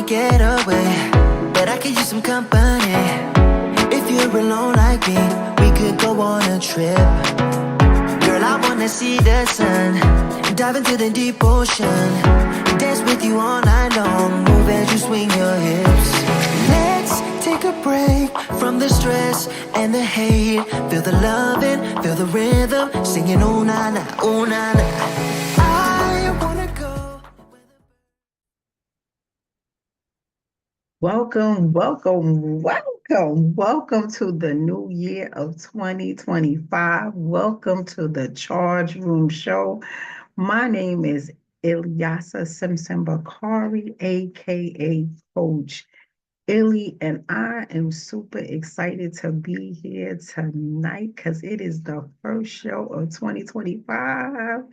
wanna get away, but I could use some company. If you're alone like me, we could go on a trip. Girl, I wanna see the sun, dive into the deep ocean, dance with you all night long, move as you swing your hips. Let's take a break from the stress and the hate. Feel the loving, feel the rhythm, singing oh na na, oh na na. I wanna go. Welcome to the new year of 2025. Welcome to the Charge Room Show. My name is Ilyasa Simpson Bakari, aka Coach Illy, and I am super excited to be here tonight because it is the first show of 2025.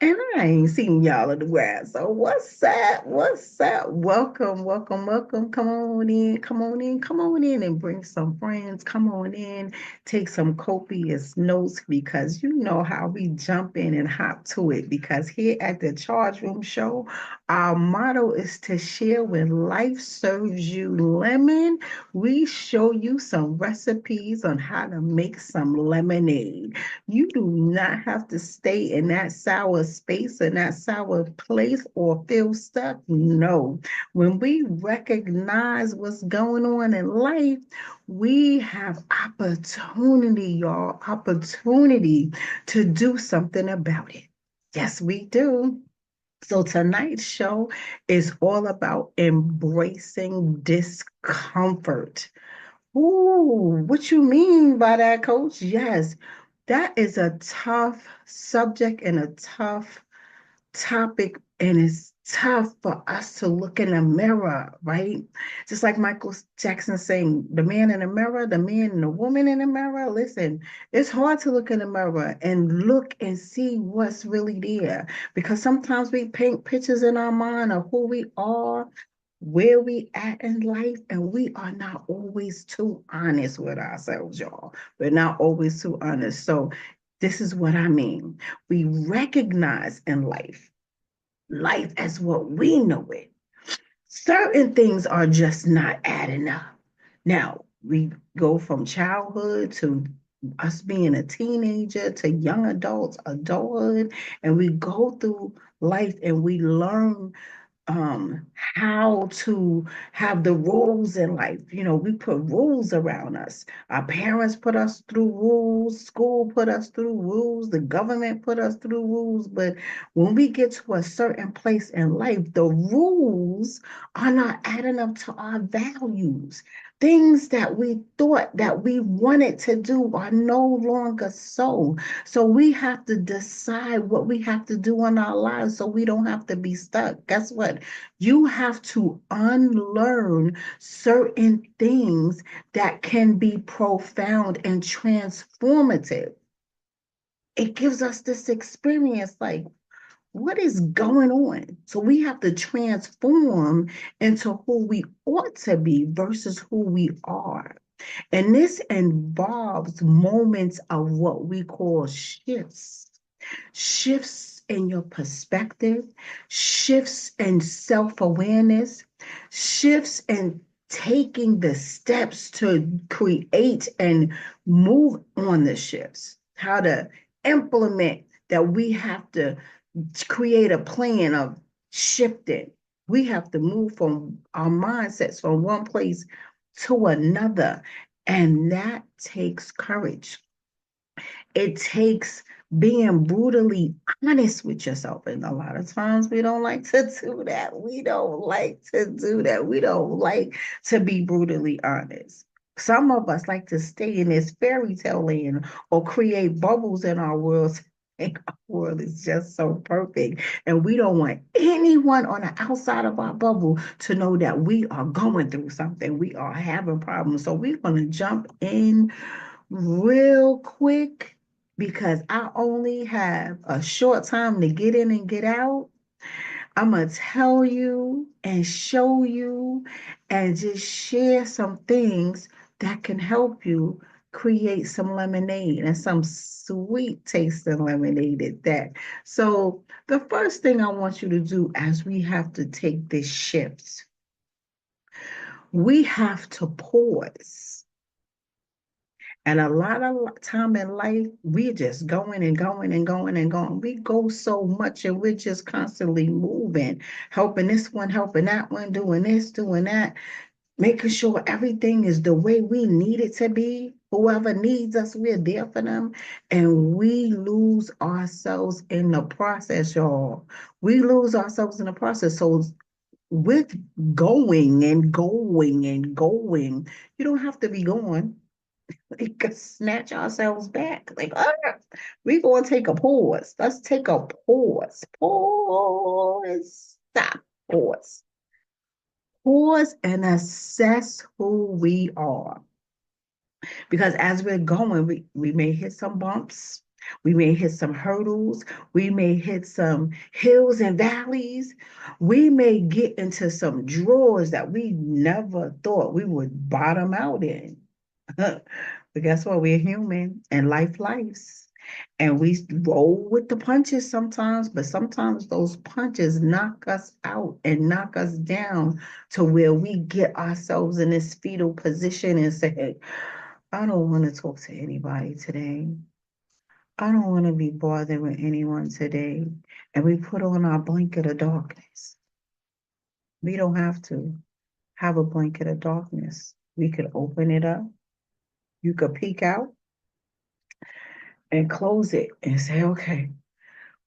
And I ain't seen y'all in the while. So what's up? What's up? Welcome. Come on in, and bring some friends. Come on in, take some copious notes because you know how we jump in and hop to it. Because here at the Charge Room Show, our motto is to share when life serves you lemon. We show you some recipes on how to make some lemonade. You do not have to stay in that sour space, in that sour place, or feel stuck. No. When we recognize what's going on in life, we have opportunity, y'all, opportunity to do something about it. Yes, we do. So tonight's show is all about embracing discomfort. Ooh, what you mean by that, Coach? Yes, that is a tough subject and a tough topic, and it's tough for us to look in the mirror, right? Just like Michael Jackson saying, the man in the mirror, the man and the woman in the mirror. Listen, it's hard to look in the mirror and look and see what's really there because sometimes we paint pictures in our mind of who we are, where we at in life, and we are not always too honest with ourselves, y'all. We're not always too honest. So this is what I mean. We recognize in life as what we know it. Certain things are just not adding up. Now, we go from childhood to us being a teenager to young adults, adulthood, and we go through life and we learn how to have the rules in life. You know, we put rules around us. Our parents put us through rules, school put us through rules, the government put us through rules. But when we get to a certain place in life, the rules are not adding up to our values. Things that we thought that we wanted to do are no longer so. So we have to decide what we have to do in our lives so we don't have to be stuck. Guess what? You have to unlearn certain things that can be profound and transformative. It gives us this experience like, what is going on? So we have to transform into who we ought to be versus who we are. And this involves moments of what we call shifts, shifts in your perspective, shifts in self awareness, shifts in taking the steps to create and move on the shifts, how to implement that we have to create a plan of shifting. We have to move from our mindsets from one place to another. And that takes courage. It takes being brutally honest with yourself. And a lot of times we don't like to do that. We don't like to do that. We don't like to be brutally honest. Some of us like to stay in this fairy tale land or create bubbles in our world. Our world is just so perfect. And we don't want anyone on the outside of our bubble to know that we are going through something. We are having problems. So we're going to jump in real quick because I only have a short time to get in and get out. I'm going to tell you and show you and just share some things that can help you create some lemonade and some sweet tasting lemonade at that. So, the first thing I want you to do as we have to take this shift We have to pause. And a lot of time in life, we're just going and going and going and going. We go so much and we're just constantly moving, helping this one, helping that one, doing this, doing that, making sure everything is the way we need it to be. Whoever needs us, we're there for them. And we lose ourselves in the process, y'all. We lose ourselves in the process. So with going and going and going, you don't have to be going. We could snatch ourselves back. Like, we're going to take a pause. Let's take a pause. Pause. Stop. Pause. Pause and assess who we are. Because as we're going, we may hit some bumps. We may hit some hurdles. We may hit some hills and valleys. We may get into some drawers that we never thought we would bottom out in. But guess what? We're human and lives. And we roll with the punches sometimes, but sometimes those punches knock us out and knock us down to where we get ourselves in this fetal position and say, hey, I don't want to talk to anybody today. I don't want to be bothered with anyone today. And we put on our blanket of darkness. We don't have to have a blanket of darkness. We could open it up. You could peek out and close it and say, okay,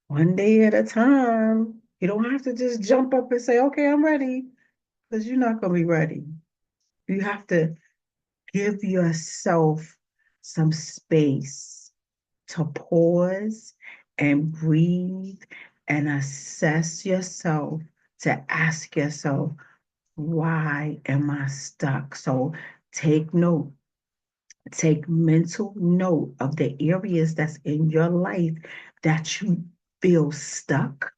one day at a time. You don't have to just jump up and say, okay, I'm ready, because you're not going to be ready. You have to give yourself some space to pause and breathe and assess yourself, to ask yourself, why am I stuck? So take note. Take mental note of the areas that's in your life that you feel stuck,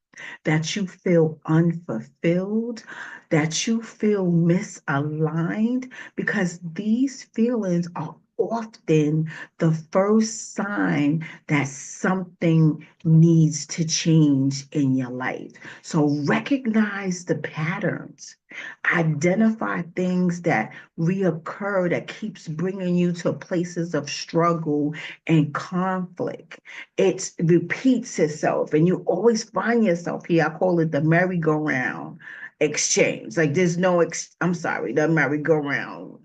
that you feel unfulfilled, that you feel misaligned, because these feelings are often the first sign that something needs to change in your life. So recognize the patterns. Identify things that reoccur that keeps bringing you to places of struggle and conflict. It repeats itself, and you always find yourself here. I call it the merry-go-round exchange. Like there's no, I'm sorry, the merry-go-round.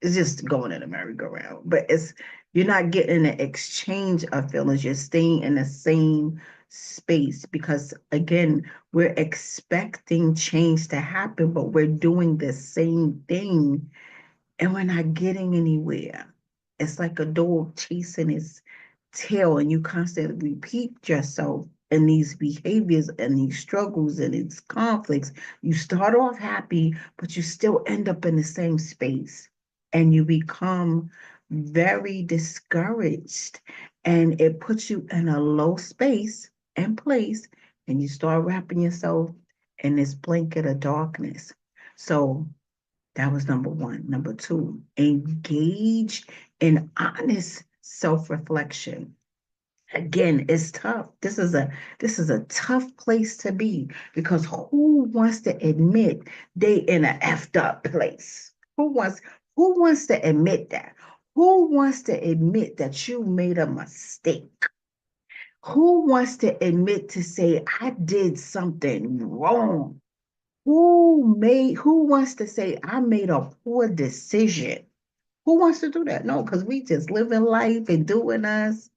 It's just going in a merry-go-round, but you're not getting an exchange of feelings. You're staying in the same space because again, we're expecting change to happen, but we're doing the same thing and we're not getting anywhere. It's like a dog chasing its tail, and you constantly repeat yourself in these behaviors and these struggles and these conflicts. You start off happy, but you still end up in the same space and you become very discouraged, and it puts you in a low space and place, and you start wrapping yourself in this blanket of darkness. So that was number one. Number two, engage in honest self-reflection. Again, it's tough. This is a tough place to be, because who wants to admit they in a effed up place? Who wants to admit that? Who wants to admit that you made a mistake? Who wants to admit to say I did something wrong? Who wants to say I made a poor decision? Who wants to do that? No, because we just living life and doing us,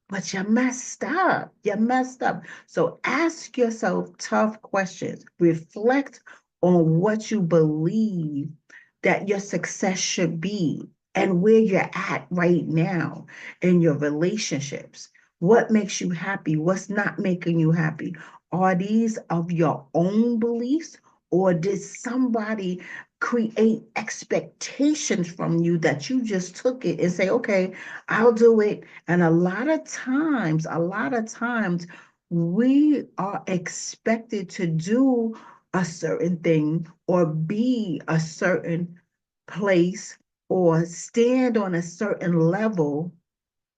but you messed up. You messed up. So ask yourself tough questions. Reflect on what you believe that your success should be and where you're at right now in your relationships. What makes you happy? What's not making you happy? Are these of your own beliefs, or did somebody create expectations from you that you just took it and say, okay, I'll do it? And a lot of times, we are expected to do a certain thing or be a certain place or stand on a certain level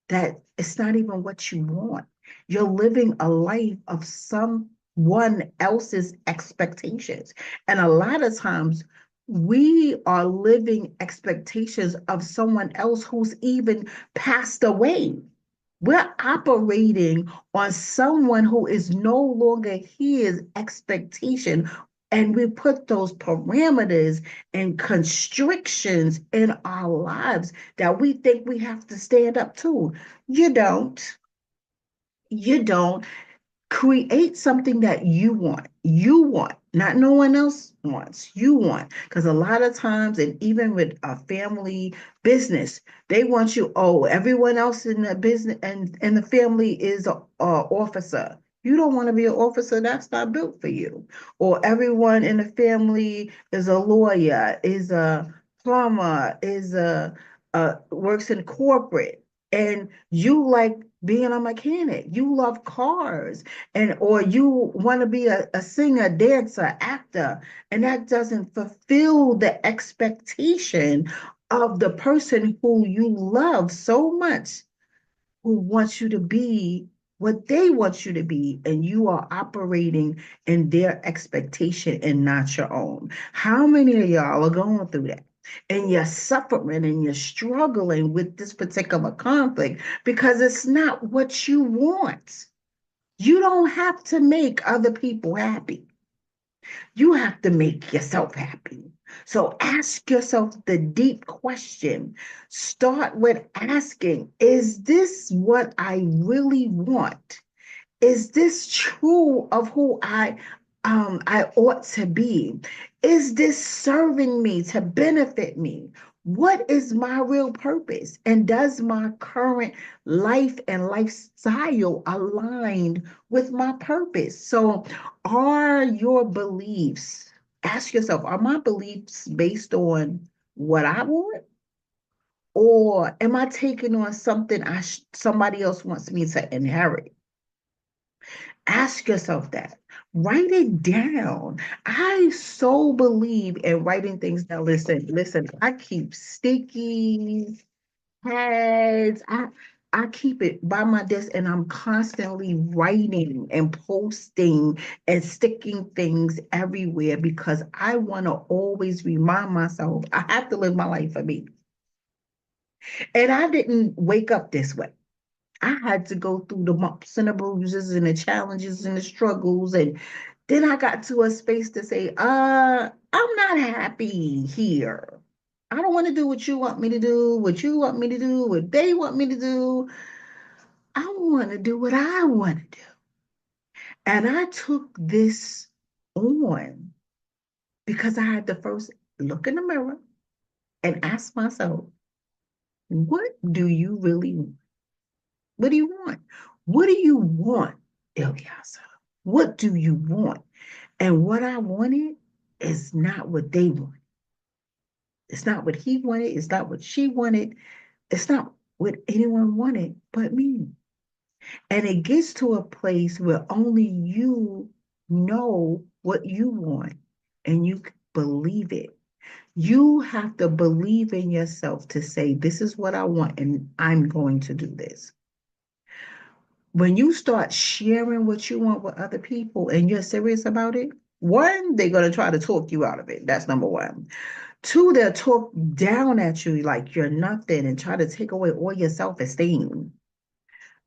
that it's not even what you want. You're living a life of someone else's expectations. And a lot of times We are living expectations of someone else who's even passed away. We're operating on someone who is no longer his expectation. And we put those parameters and constrictions in our lives that we think we have to stand up to. You don't. You don't. Create something that you want, not no one else wants, you want. Because a lot of times, and even with a family business, they want you, oh, everyone else in the business and the family is a officer. You don't want to be an officer, that's not built for you. Or everyone in the family is a lawyer, is a plumber, is a works in corporate, and you like being a mechanic, you love cars, and or you want to be a singer, dancer, actor, and that doesn't fulfill the expectation of the person who you love so much, who wants you to be what they want you to be, and you are operating in their expectation and not your own. How many of y'all are going through that? And you're suffering and you're struggling with this particular conflict because it's not what you want. You don't have to make other people happy. You have to make yourself happy. So ask yourself the deep question. Start with asking, is this what I really want? Is this true of who I ought to be? Is this serving me to benefit me? What is my real purpose? And does my current life and lifestyle aligned with my purpose? So are your beliefs, ask yourself, are my beliefs based on what I want? Or am I taking on something somebody else wants me to inherit? Ask yourself that. Write it down. I so believe in writing things down. Listen, I keep sticky pads. I keep it by my desk and I'm constantly writing and posting and sticking things everywhere because I want to always remind myself I have to live my life for me. And I didn't wake up this way. I had to go through the bumps and the bruises and the challenges and the struggles. And then I got to a space to say, I'm not happy here. I don't want to do what you want me to do, what you want me to do, what they want me to do. I want to do what I want to do. And I took this on because I had to first look in the mirror and ask myself, what do you really want? What do you want? What do you want, Ilyasa? What do you want? And what I wanted is not what they want. It's not what he wanted. It's not what she wanted. It's not what anyone wanted but me. And it gets to a place where only you know what you want and you believe it. You have to believe in yourself to say, this is what I want, and I'm going to do this. When you start sharing what you want with other people and you're serious about it, one, they're going to try to talk you out of it. That's number one. Two, they'll talk down at you like you're nothing and try to take away all your self esteem.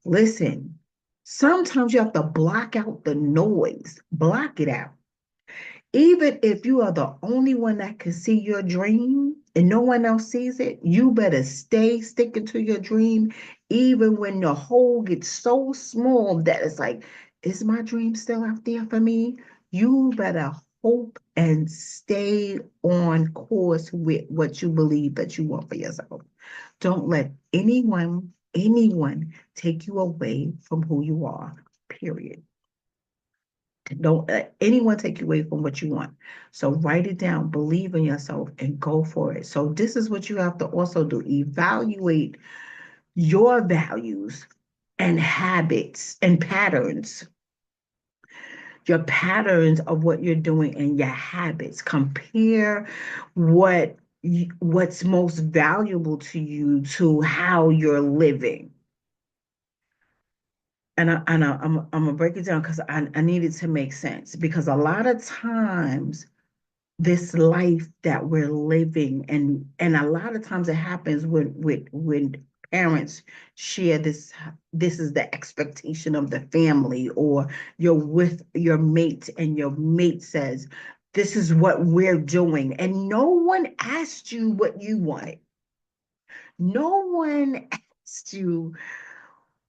Listen, sometimes you have to block out the noise, block it out. Even if you are the only one that can see your dream and no one else sees it, you better stay sticking to your dream, even when the hole gets so small that it's like, is my dream still out there for me? You better hope and stay on course with what you believe that you want for yourself. Don't let anyone take you away from who you are, period. Don't let anyone take you away from what you want. So write it down, believe in yourself, and go for it. So this is what you have to also do. Evaluate your values and habits and patterns, your patterns of what you're doing and your habits. Compare what's most valuable to you to how you're living. I'm gonna break it down because I need it to make sense. Because a lot of times this life that we're living, and a lot of times it happens when parents share this is the expectation of the family, or you're with your mate and your mate says this is what we're doing, and no one asked you what you wanted. No one asked you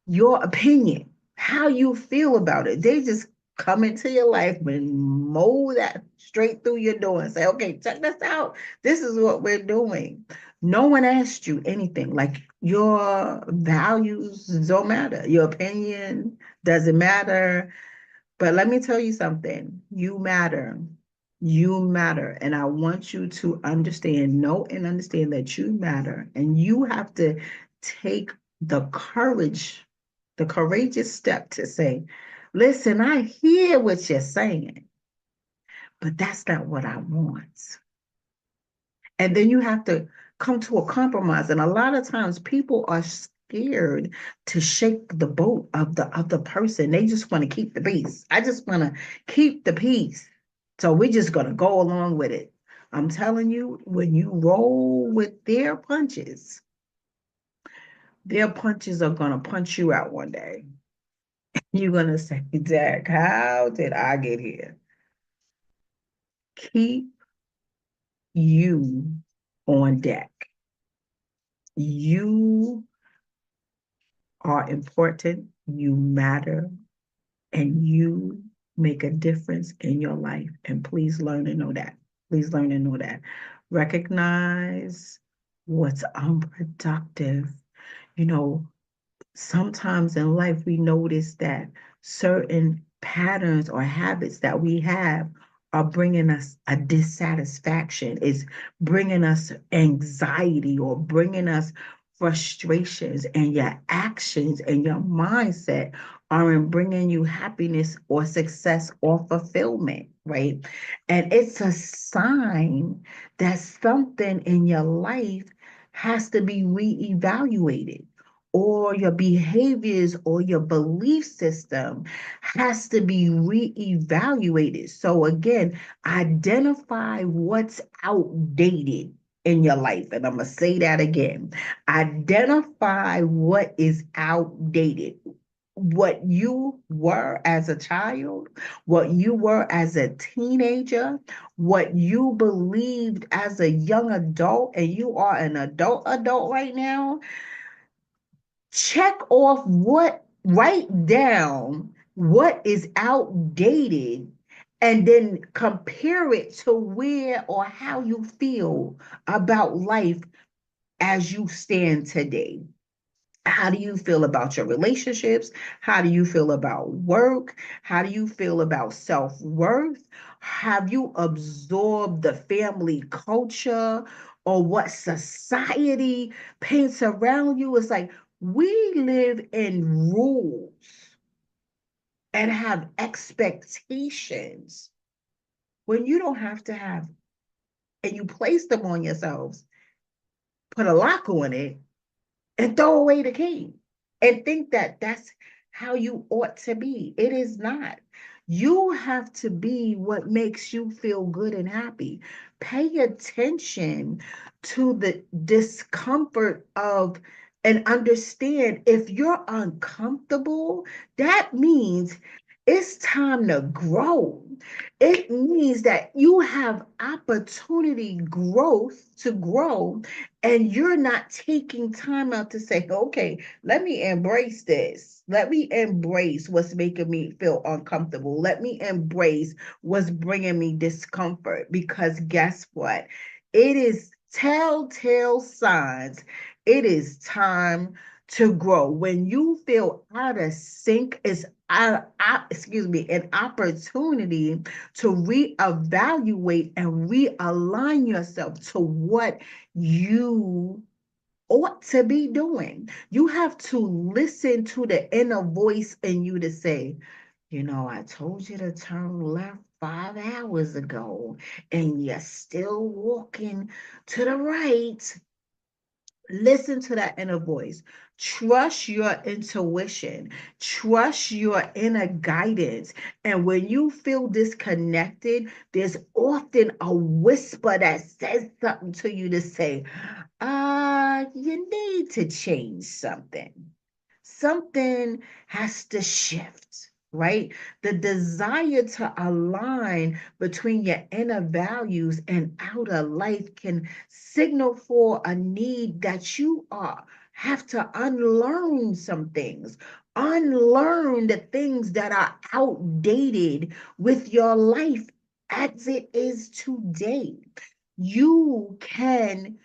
your opinion, how you feel about it. They just come into your life and mow that straight through your door and say, okay, check this out. This is what we're doing. No one asked you anything. Like, your values don't matter. Your opinion doesn't matter. But let me tell you something. You matter. You matter. And I want you to understand, know and understand that you matter. And you have to take the courageous step to say, listen, I hear what you're saying, but that's not what I want. And then you have to come to a compromise. And a lot of times people are scared to shake the boat of the person. They just want to keep the peace. I just want to keep the peace. So we're just gonna go along with it. I'm telling you, when you roll with their punches are gonna punch you out one day. You're gonna say, Jack, how did I get here? Keep you on deck. You are important, you matter, and you make a difference in your life. And please learn to know that. Please learn to know that. Recognize what's unproductive. You know, sometimes in life we notice that certain patterns or habits that we have are bringing us a dissatisfaction, is bringing us anxiety or bringing us frustrations, and your actions and your mindset aren't bringing you happiness or success or fulfillment, right? And it's a sign that something in your life has to be reevaluated, or your behaviors or your belief system has to be reevaluated. So, again, identify what's outdated in your life. And I'm going to say that again. Identify what is outdated. What you were as a child, what you were as a teenager, what you believed as a young adult, and you are an adult right now. Check off write down what is outdated, and then compare it to where or how you feel about life as you stand today. How do you feel about your relationships? How do you feel about work? How do you feel about self-worth? Have you absorbed the family culture or what society paints around you? It's like we live in rules and have expectations when you don't have to have, and you place them on yourselves, put a lock on it, and throw away the key and think that that's how you ought to be. It is not. You have to be what makes you feel good and happy. Pay attention to the discomfort of, and understand, if you're uncomfortable, that means it's time to grow. It means that you have opportunity growth to grow, and you're not taking time out to say, okay, let me embrace this. Let me embrace what's making me feel uncomfortable. Let me embrace what's bringing me discomfort. Because guess what? It is telltale signs. It is time to grow. When you feel out of sync, it's an opportunity to reevaluate and realign yourself to what you ought to be doing. You have to listen to the inner voice in you to say, I told you to turn left 5 hours ago, and you're still walking to the right. Listen to that inner voice. Trust your intuition. Trust your inner guidance. And when you feel disconnected, there's often a whisper that says something to you to say, you need to change something. Something has to shift, right? The desire to align between your inner values and outer life can signal for a need that you are have to unlearn some things. Unlearn the things that are outdated with your life as it is today. You can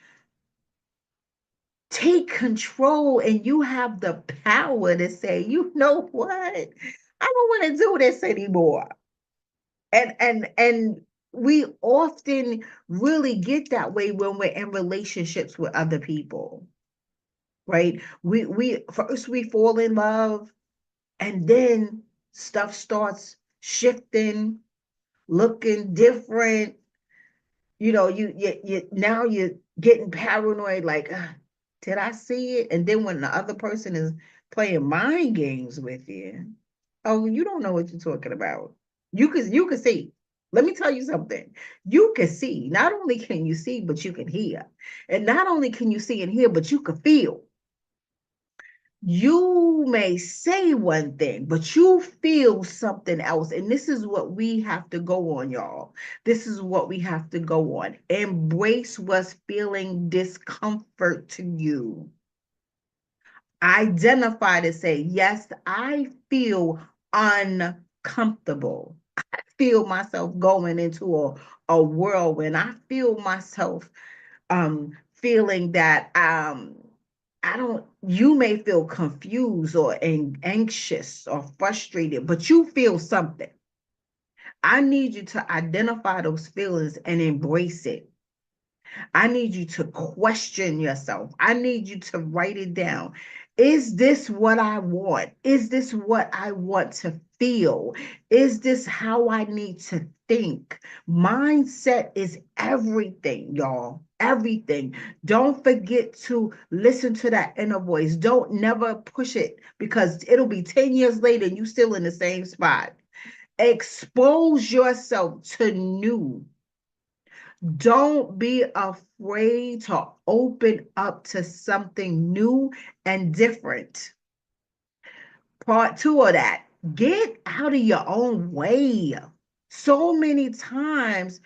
take control and you have the power to say, you know what? I don't want to do this anymore. And we often really get that way when we're in relationships with other people, right? We first we fall in love and then stuff starts shifting, looking different. You now you're getting paranoid, like, did I see it? And then when the other person is playing mind games with you, oh, you don't know what you're talking about. You can see. Let me tell you something. You can see. Not only can you see, but you can hear. And not only can you see and hear, but you can feel. You may say one thing, but you feel something else. And this is what we have to go on, y'all. This is what we have to go on. Embrace what's feeling discomfort to you. Identify to say, yes, I feel uncomfortable. I feel myself going into a whirlwind. I feel myself feeling that I don't, you may feel confused or anxious or frustrated, but you feel something. I need you to identify those feelings and embrace it. I need you to question yourself. I need you to write it down. Is this what I want? Is this what I want to feel? Is this how I need to think? Mindset is everything, y'all. Everything. Don't forget to listen to that inner voice. Don't never push it because it'll be 10 years later and you still in the same spot. Expose yourself to new. Don't be afraid to open up to something new and different. Part two of that, get out of your own way. So many times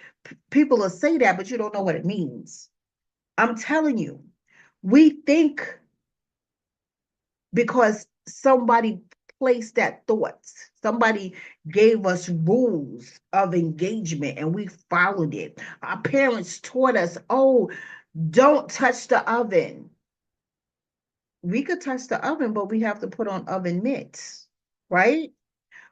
people will say that, but you don't know what it means. I'm telling you, we think because somebody placed that thought, somebody gave us rules of engagement and we followed it. Our parents taught us, oh, don't touch the oven. We could touch the oven, but we have to put on oven mitts, right?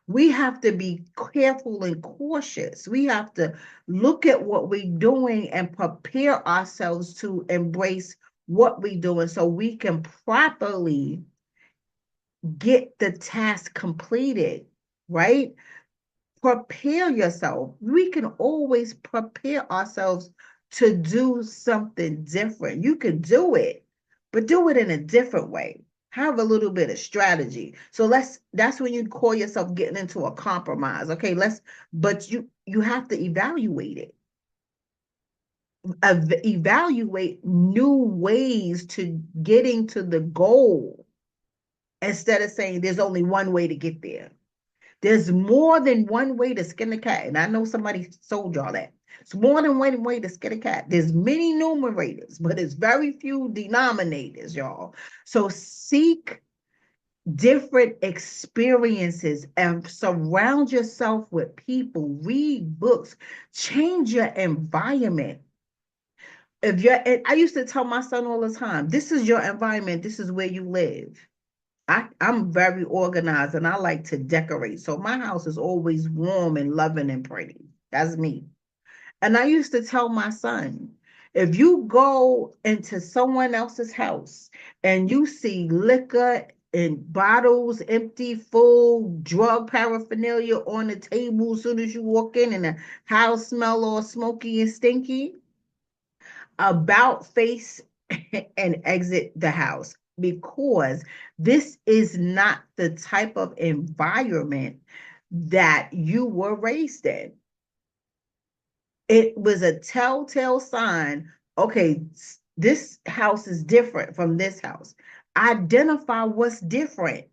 We have to be careful and cautious. We have to look at what we're doing and prepare ourselves to embrace what we're doing so we can properly get the task completed, right? Prepare yourself. We can always prepare ourselves to do something different. You can do it, but do it in a different way. Have a little bit of strategy. So that's when you call yourself getting into a compromise. Okay, but you have to evaluate it. Evaluate new ways to getting to the goal instead of saying there's only one way to get there. There's more than one way to skin a cat. And I know somebody told y'all that. It's more than one way to skin a cat. There's many numerators, but it's very few denominators, y'all. So seek different experiences and surround yourself with people, read books, change your environment. I used to tell my son all the time, this is your environment, this is where you live. I'm very organized and I like to decorate. So my house is always warm and loving and pretty. That's me. And I used to tell my son, if you go into someone else's house and you see liquor and bottles empty, full, drug paraphernalia on the table as soon as you walk in and the house smell all smoky and stinky, about face and exit the house because this is not the type of environment that you were raised in. It was a telltale sign. Okay, this house is different from this house. Identify what's different.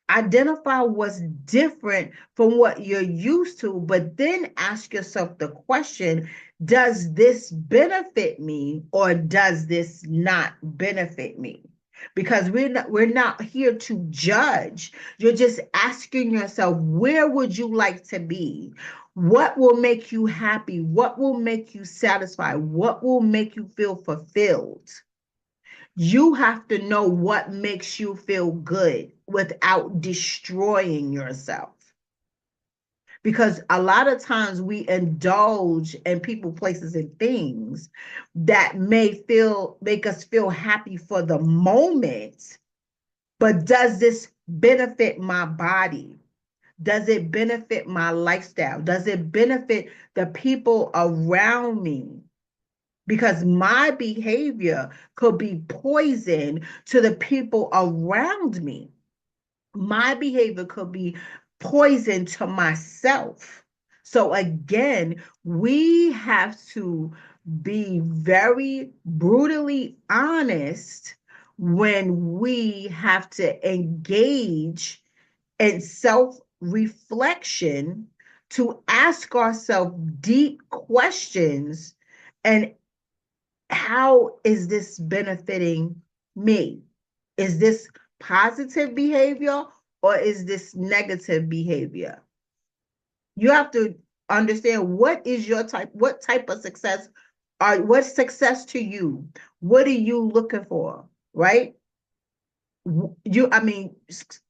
Identify what's different from what you're used to, but then ask yourself the question, does this benefit me or does this not benefit me? Because we're not here to judge. You're just asking yourself, where would you like to be? What will make you happy? What will make you satisfied? What will make you feel fulfilled? You have to know what makes you feel good without destroying yourself. Because a lot of times we indulge in people, places, and things that make us feel happy for the moment. But does this benefit my body? Does it benefit my lifestyle? Does it benefit the people around me? Because my behavior could be poison to the people around me. My behavior could be poison to myself. So again, we have to be very brutally honest when we have to engage in self reflection to ask ourselves deep questions and how is this benefiting me? Is this positive behavior or is this negative behavior? You have to understand what type of success what's success to you? What are you looking for? Right? I mean,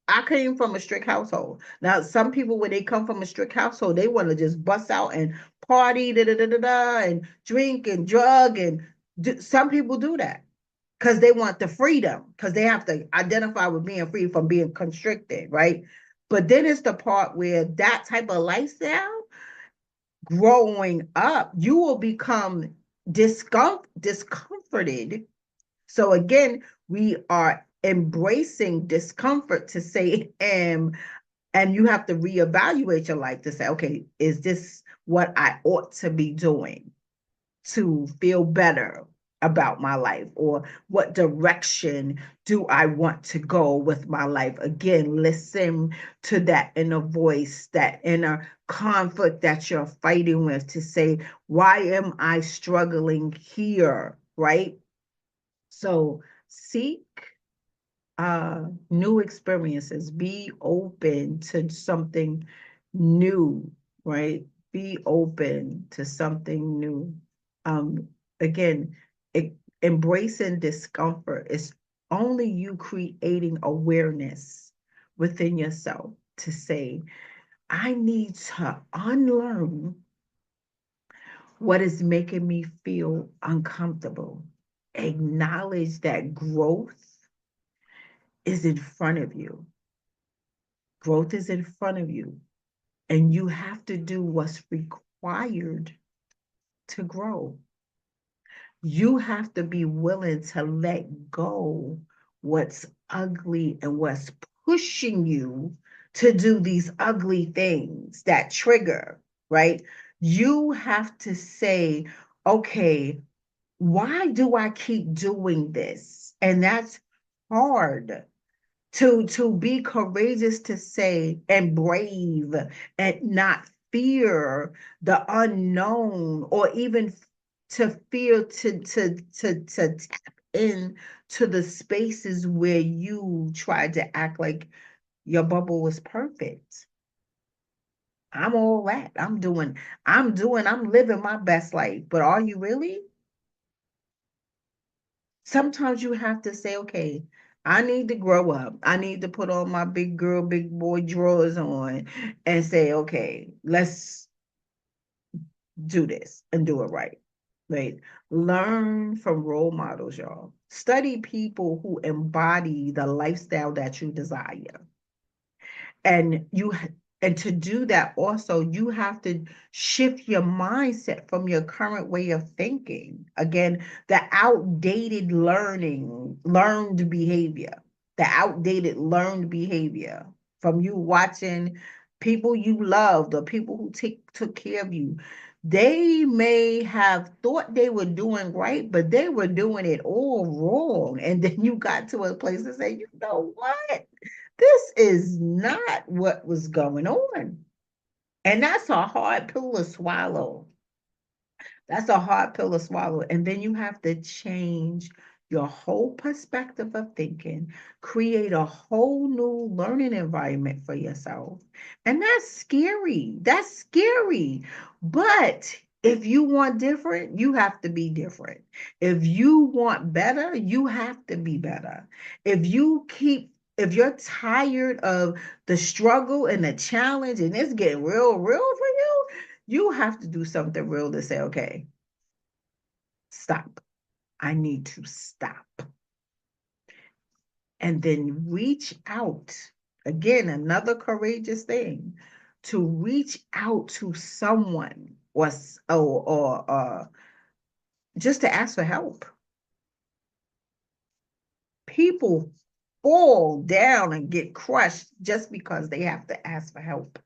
I came from a strict household. Now, some people, when they come from a strict household, they want to just bust out and party, and drink and drug, and some people do that because they want the freedom, because they have to identify with being free from being constricted, right? But then it's the part where that type of lifestyle, growing up, you will become discomforted. So again, we are embracing discomfort to say, and you have to reevaluate your life to say, okay, is this what I ought to be doing to feel better about my life? Or what direction do I want to go with my life? Again, listen to that inner voice, that inner conflict that you're fighting with to say, why am I struggling here? Right? So seek new experiences. Be open to something new, right? Be open to something new. Again, embracing discomfort is only you creating awareness within yourself to say, I need to unlearn what is making me feel uncomfortable. Acknowledge that growth is in front of you. Growth is in front of you, and you have to do what's required to grow. You have to be willing to let go what's ugly and what's pushing you to do these ugly things that trigger, right? You have to say, okay, why do I keep doing this? And that's hard to be courageous to say and brave and not fear the unknown, or even to fear to tap in to the spaces where you tried to act like your bubble was perfect. I'm all that. I'm living my best life. But are you really? Sometimes you have to say, okay, I need to grow up. I need to put on my big girl, big boy drawers on and say, okay, let's do this and do it right. Right. Learn from role models, y'all. Study people who embody the lifestyle that you desire. And And to do that, also, you have to shift your mindset from your current way of thinking. Again, the outdated learned behavior, the outdated learned behavior from you watching people you loved or people who took care of you. They may have thought they were doing right, but they were doing it all wrong. And then you got to a place to say, you know what? This is not what was going on. And that's a hard pill to swallow. That's a hard pill to swallow. And then you have to change your whole perspective of thinking, create a whole new learning environment for yourself. And that's scary. That's scary. But if you want different, you have to be different. If you want better, you have to be better. If you're tired of the struggle and the challenge and it's getting real for you, you have to do something real to say, okay, stop. I need to stop. And then reach out. Again, another courageous thing to reach out to someone or just to ask for help. People fall down and get crushed just because they have to ask for help.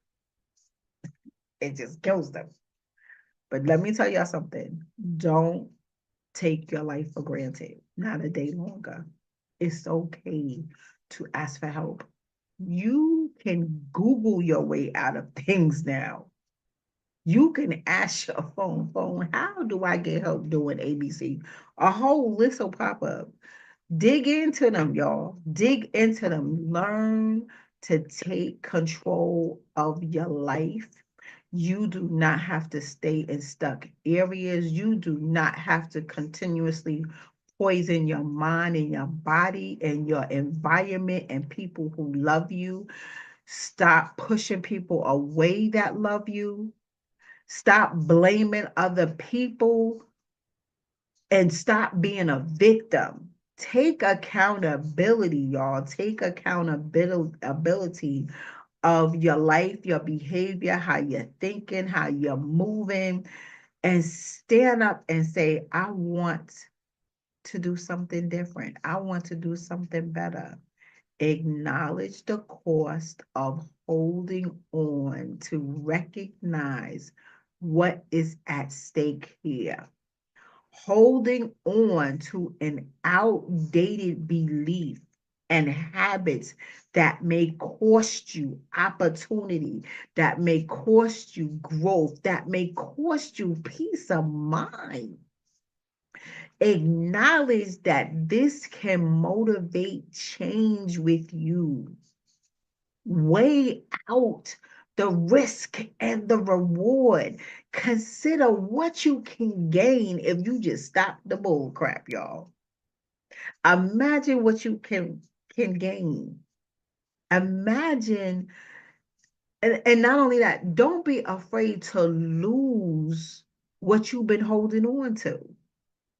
It just kills them. But let me tell y'all something. Don't take your life for granted, not a day longer. It's okay to ask for help. You can Google your way out of things now. You can ask your phone, how do I get help doing ABC? A whole list will pop up. Dig into them, y'all. Dig into them. Learn to take control of your life. You do not have to stay in stuck areas. You do not have to continuously poison your mind and your body and your environment and people who love you. Stop pushing people away that love you. Stop blaming other people and stop being a victim. Take accountability, y'all. Take accountability of your life, your behavior, how you're thinking, how you're moving, and stand up and say, I want to do something different. I want to do something better. Acknowledge the cost of holding on to recognize what is at stake here. Holding on to an outdated belief and habits that may cost you opportunity, that may cost you growth, that may cost you peace of mind. Acknowledge that this can motivate change with you. Weigh out the risk and the reward. Consider what you can gain if you just stop the bull crap, y'all. Imagine what you can gain. Imagine, and not only that, don't be afraid to lose what you've been holding on to.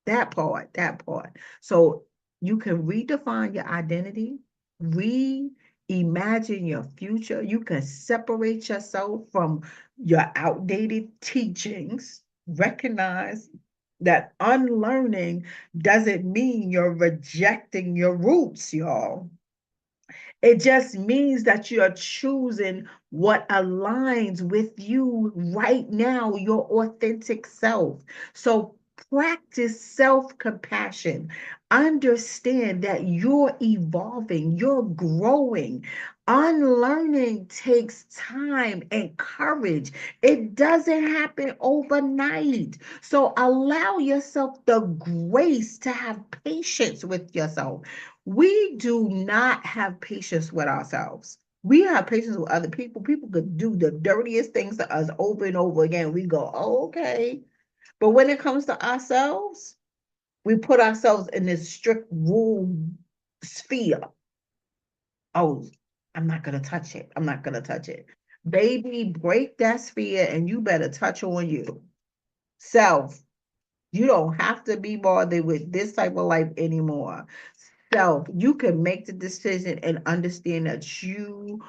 That part, that part. So you can redefine your identity, reimagine your future. You can separate yourself from your outdated teachings. Recognize that unlearning doesn't mean you're rejecting your roots, y'all. It just means that you're choosing what aligns with you right now, your authentic self. So practice self compassion. Understand that you're evolving, you're growing. Unlearning takes time and courage. It doesn't happen overnight. So allow yourself the grace to have patience with yourself. We do not have patience with ourselves. We have patience with other people. People could do the dirtiest things to us over and over again. We go, oh, okay. But when it comes to ourselves, we put ourselves in this strict rule sphere. Oh, I'm not going to touch it. I'm not going to touch it. Baby, break that sphere and you better touch on you. Self, you don't have to be bothered with this type of life anymore. So you can make the decision and understand that you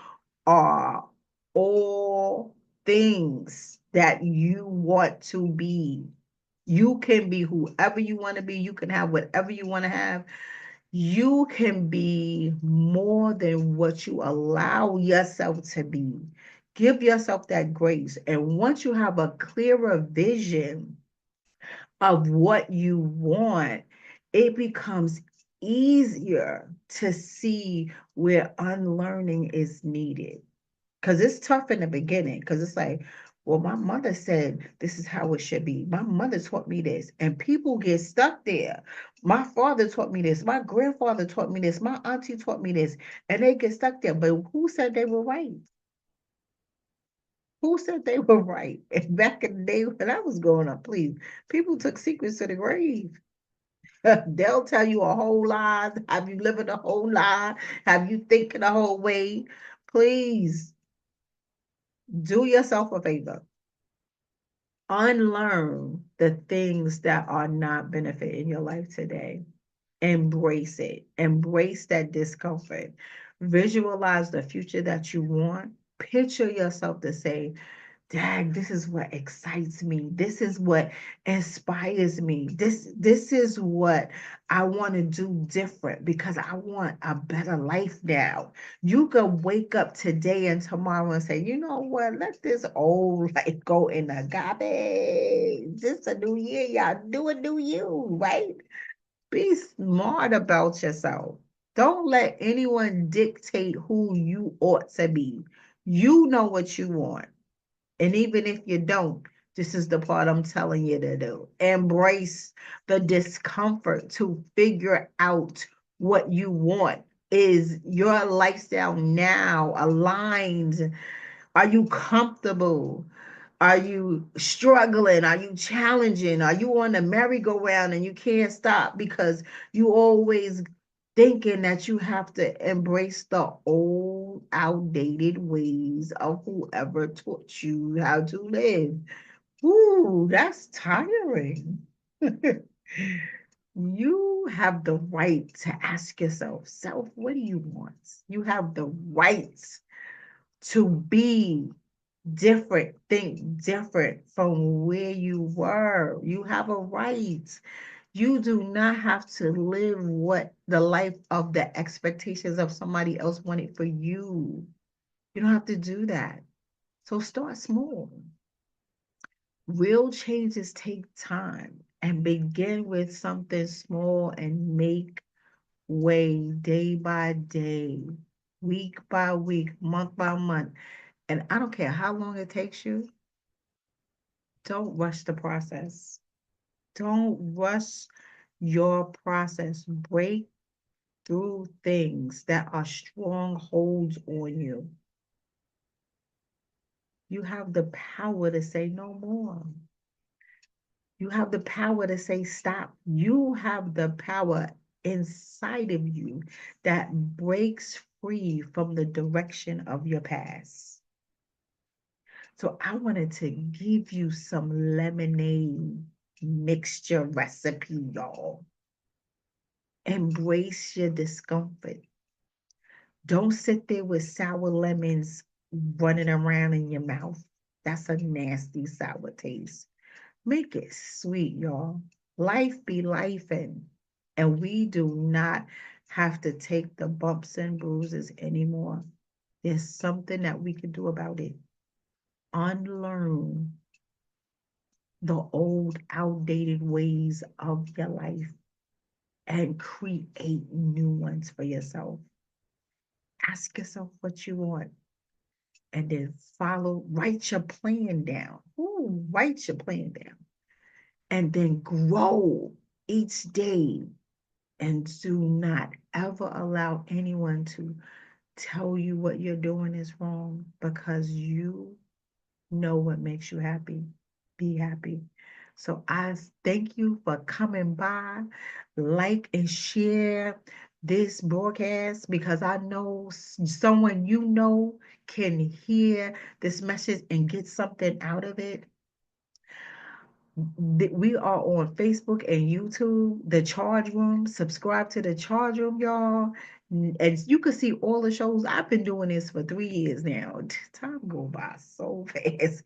are all things that you want to be. You can be whoever you want to be. You can have whatever you want to have. You can be more than what you allow yourself to be. Give yourself that grace. And once you have a clearer vision of what you want, it becomes easier to see where unlearning is needed. Because it's tough in the beginning, because it's like, well, my mother said this is how it should be. My mother taught me this, and people get stuck there. My father taught me this. My grandfather taught me this. My auntie taught me this, and they get stuck there. But who said they were right? Who said they were right? And back in the day when I was growing up, please, people took secrets to the grave. They'll tell you a whole lie, have you living a whole lie, have you thinking a whole way. Please do yourself a favor. Unlearn the things that are not benefiting your life today. Embrace it. Embrace that discomfort. Visualize the future that you want. Picture yourself to say, Dad, this is what excites me. This is what inspires me. This is what I want to do different because I want a better life now. You can wake up today and tomorrow and say, you know what? Let this old life go in the garbage. This a new year, y'all. Do a new you, right? Be smart about yourself. Don't let anyone dictate who you ought to be. You know what you want. And even if you don't, this is the part I'm telling you to do. Embrace the discomfort to figure out what you want. Is your lifestyle now aligned? Are you comfortable? Are you struggling? Are you challenging? Are you on the merry-go-round and you can't stop because you always thinking that you have to embrace the old, outdated ways of whoever taught you how to live? Ooh, that's tiring. You have the right to ask yourself, self, what do you want? You have the right to be different, think different from where you were. You have a right. You do not have to live what the life of the expectations of somebody else wanted for you. You don't have to do that. So start small. Real changes take time and begin with something small and make way day by day, week by week, month by month. And I don't care how long it takes you, don't rush the process. Don't rush your process. Break through things that are strongholds on you. You have the power to say no more. You have the power to say stop. You have the power inside of you that breaks free from the direction of your past. So I wanted to give you some lemonade mixture recipe, y'all. Embrace your discomfort. Don't sit there with sour lemons running around in your mouth. That's a nasty sour taste. Make it sweet, y'all. Life be lifing, and we do not have to take the bumps and bruises anymore. There's something that we can do about it. Unlearn the old, outdated ways of your life and create new ones for yourself. Ask yourself what you want and then write your plan down. Ooh, write your plan down. And then grow each day. And do not ever allow anyone to tell you what you're doing is wrong because you know what makes you happy. Be happy. So I thank you for coming by. Like and share this broadcast because I know someone you know can hear this message and get something out of it. We are on Facebook and YouTube, The Charge Room. Subscribe to The Charge Room, y'all. And you can see all the shows. I've been doing this for 3 years now. Time go by so fast.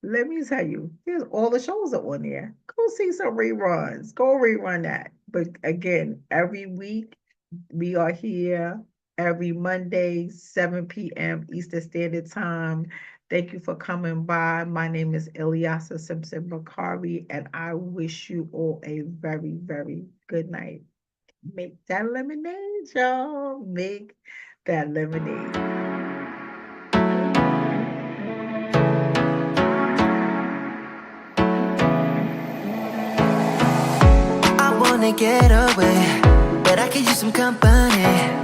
Let me tell you, there's all the shows are on there. Go see some reruns. Go rerun that. But again, every week we are here every Monday, 7 p.m. Eastern Standard Time. Thank you for coming by. My name is Ilyasa Simpson Bakari, and I wish you all a very, very good night. Make that lemonade, y'all. Make that lemonade. I wanna get away, but I could use some company.